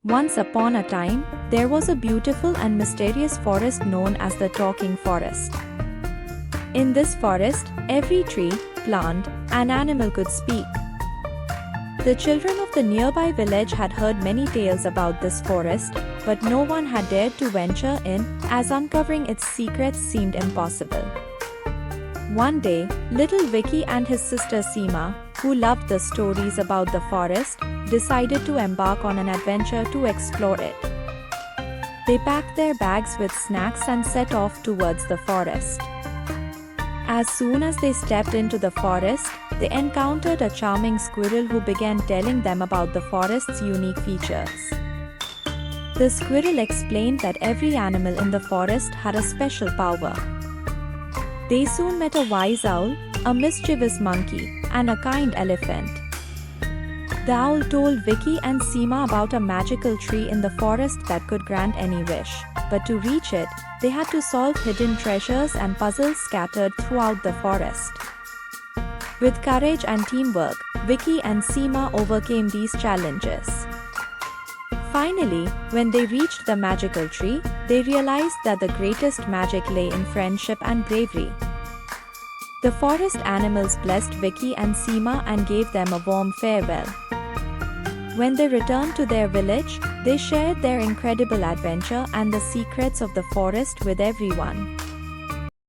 Once upon a time, there was a beautiful and mysterious forest known as the Talking Forest. In this forest, every tree, plant, and animal could speak. The children of the nearby village had heard many tales about this forest, but no one had dared to venture in, as uncovering its secrets seemed impossible. One day, little Vicky and his sister Sima, who loved the stories about the forest, decided to embark on an adventure to explore it. They packed their bags with snacks and set off towards the forest. As soon as they stepped into the forest, they encountered a charming squirrel who began telling them about the forest's unique features. The squirrel explained that every animal in the forest had a special power. They soon met a wise owl, a mischievous monkey, and a kind elephant. The owl told Vicky and Sima about a magical tree in the forest that could grant any wish, but to reach it, they had to solve hidden treasures and puzzles scattered throughout the forest. With courage and teamwork, Vicky and Sima overcame these challenges. Finally, when they reached the magical tree, they realized that the greatest magic lay in friendship and bravery. The forest animals blessed Vicky and Sima and gave them a warm farewell. When they returned to their village, they shared their incredible adventure and the secrets of the forest with everyone.